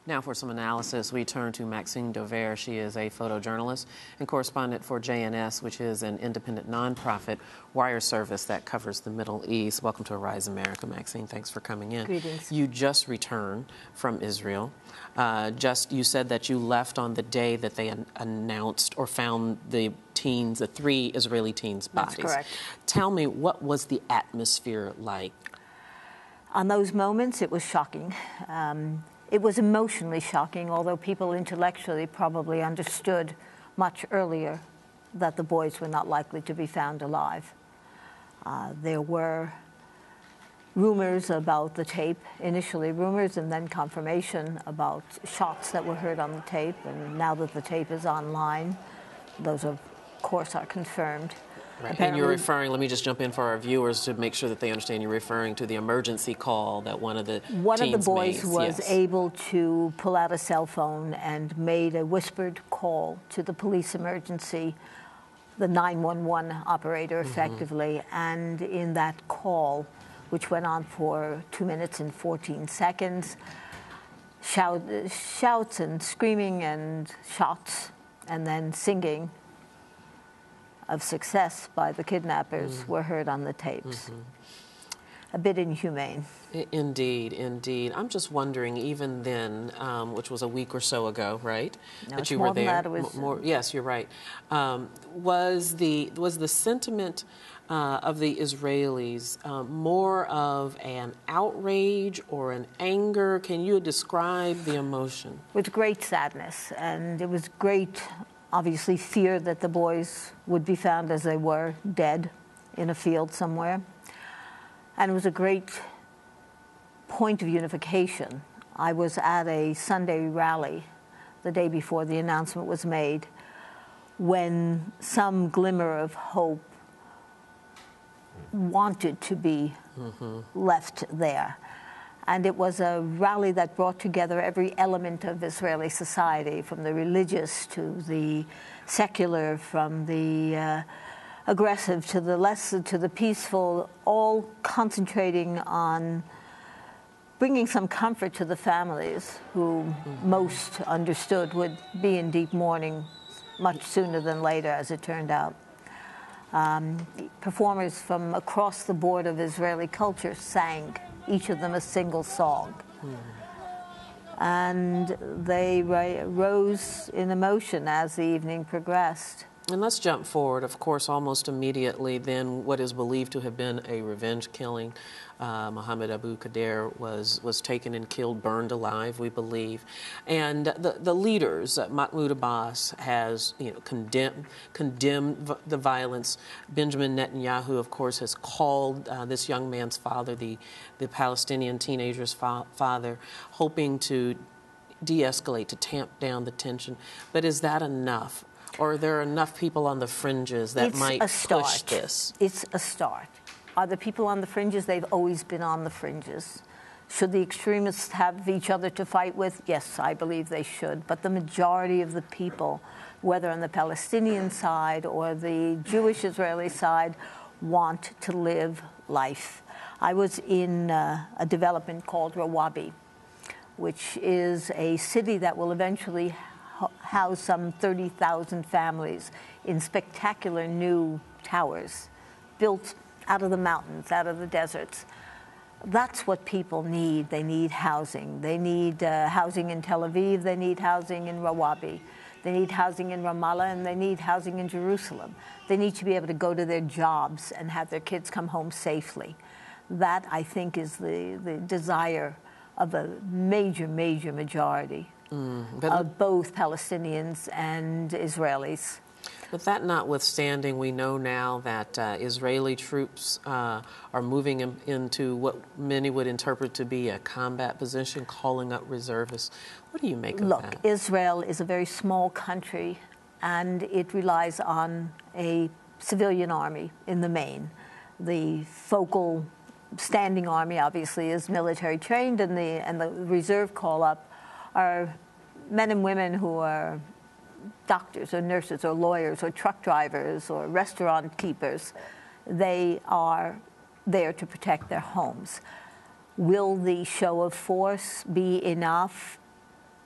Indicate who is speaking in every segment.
Speaker 1: Now for some analysis, we turn to Maxine Dovere. She is a photojournalist and correspondent for JNS, which is an independent nonprofit wire service that covers the Middle East. Welcome to Arise America, Maxine. Thanks for coming in.
Speaker 2: Greetings.
Speaker 1: You just returned from Israel. You said that you left on the day that they announced or found the three Israeli teens' bodies.
Speaker 2: That's correct.
Speaker 1: Tell me, what was the atmosphere like?
Speaker 2: On those moments, it was shocking. It was emotionally shocking, although people intellectually probably understood much earlier that the boys were not likely to be found alive. There were rumors about the tape, initially rumors and then confirmation about shots that were heard on the tape, and now that the tape is online, those of course are confirmed.
Speaker 1: Right. And you're referring, let me just jump in for our viewers to make sure that they understand, you're referring to the emergency call that one of the
Speaker 2: boys was
Speaker 1: yes.
Speaker 2: able to pull out a cell phone and made a whispered call to the police emergency, the 911 operator effectively, and in that call, which went on for 2 minutes and 14 seconds, shouts and screaming and shots and then singing of success by the kidnappers were heard on the tapes. A bit inhumane.
Speaker 1: Indeed, indeed. I'm just wondering, even then, which was a week or so ago, right?
Speaker 2: No,
Speaker 1: that you were there.
Speaker 2: Than that. It was,
Speaker 1: yes, you're right. Was the sentiment of the Israelis more of an outrage or an anger? Can you describe the emotion?
Speaker 2: With great sadness, and it was great, obviously, fear that the boys would be found as they were, dead in a field somewhere. And it was a great point of unification. I was at a Sunday rally the day before the announcement was made, when some glimmer of hope wanted to be left there. And it was a rally that brought together every element of Israeli society, from the religious to the secular, from the aggressive to the less, to the peaceful, all concentrating on bringing some comfort to the families who most understood would be in deep mourning much sooner than later, as it turned out. Performers from across the board of Israeli culture sang, each of them a single song. And they rose in emotion as the evening progressed.
Speaker 1: And let's jump forward, of course, almost immediately. Then what is believed to have been a revenge killing. Mohammed Abu Qadir was taken and killed, burned alive, we believe. And the leaders, Mahmoud Abbas has condemned the violence. Benjamin Netanyahu, of course, has called this young man's father, the Palestinian teenager's father, hoping to de-escalate, to tamp down the tension. But is that enough? Or are there enough people on the fringes that might push this?
Speaker 2: It's a start. Are the people on the fringes? They've always been on the fringes. Should the extremists have each other to fight with? Yes, I believe they should. But the majority of the people, whether on the Palestinian side or the Jewish Israeli side, want to live life. I was in a development called Rawabi, which is a city that will eventually house some 30,000 families in spectacular new towers built out of the mountains, out of the deserts. That's what people need. They need housing. They need housing in Tel Aviv. They need housing in Rawabi. They need housing in Ramallah, and they need housing in Jerusalem. They need to be able to go to their jobs and have their kids come home safely. That, I think, is the desire of a major, major majority of both Palestinians and Israelis.
Speaker 1: But that notwithstanding, we know now that Israeli troops are moving into what many would interpret to be a combat position, calling up reservists. What do you make of that?
Speaker 2: Look, Israel is a very small country, and it relies on a civilian army in the main. The focal standing army, obviously, is military trained, and the reserve call-up are men and women who are doctors or nurses or lawyers or truck drivers or restaurant keepers. They are there to protect their homes. Will the show of force be enough?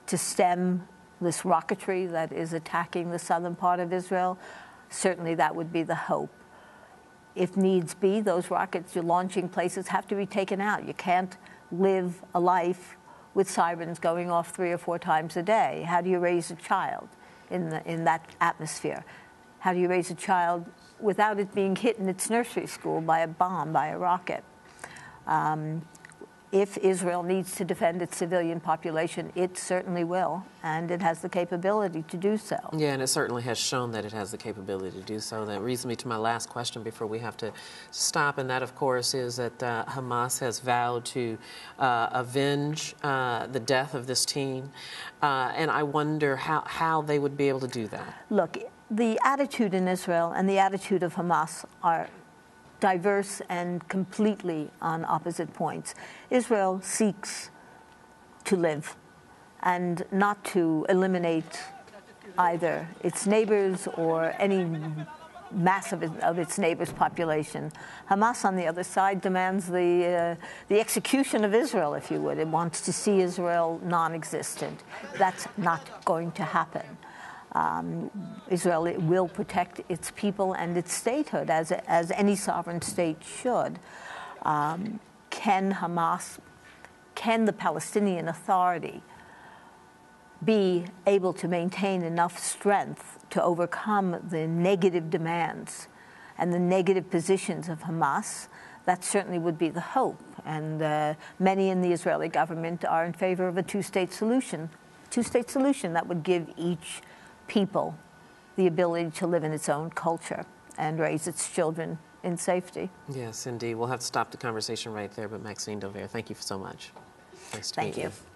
Speaker 2: to stem this rocketry that is attacking the southern part of Israel, certainly that would be the hope. If needs be, those rockets you're launching places have to be taken out. You can't live a life with sirens going off 3 or 4 times a day. How do you raise a child in that atmosphere? How do you raise a child without it being hit in its nursery school by a bomb, by a rocket? If Israel needs to defend its civilian population, it certainly will, and it has the capability to do so.
Speaker 1: Yeah, and it certainly has shown that it has the capability to do so. That leads me to my last question before we have to stop, and that, of course, is that Hamas has vowed to avenge the death of this teen, and I wonder how they would be able to do that.
Speaker 2: Look, the attitude in Israel and the attitude of Hamas are diverse and completely on opposite points. Israel seeks to live and not to eliminate either its neighbors or any mass of its neighbors' population. Hamas, on the other side, demands the execution of Israel, if you would. It wants to see Israel non-existent. That's not going to happen. Israel will protect its people and its statehood, as any sovereign state should. Can the Palestinian Authority be able to maintain enough strength to overcome the negative demands and the negative positions of Hamas? That certainly would be the hope. And many in the Israeli government are in favor of a two-state solution. Two-state solution that would give each people the ability to live in its own culture and raise its children in safety.
Speaker 1: Yes, indeed. We'll have to stop the conversation right there, but Maxine Dovere, thank you so much. Nice to meet you.
Speaker 2: Thank you.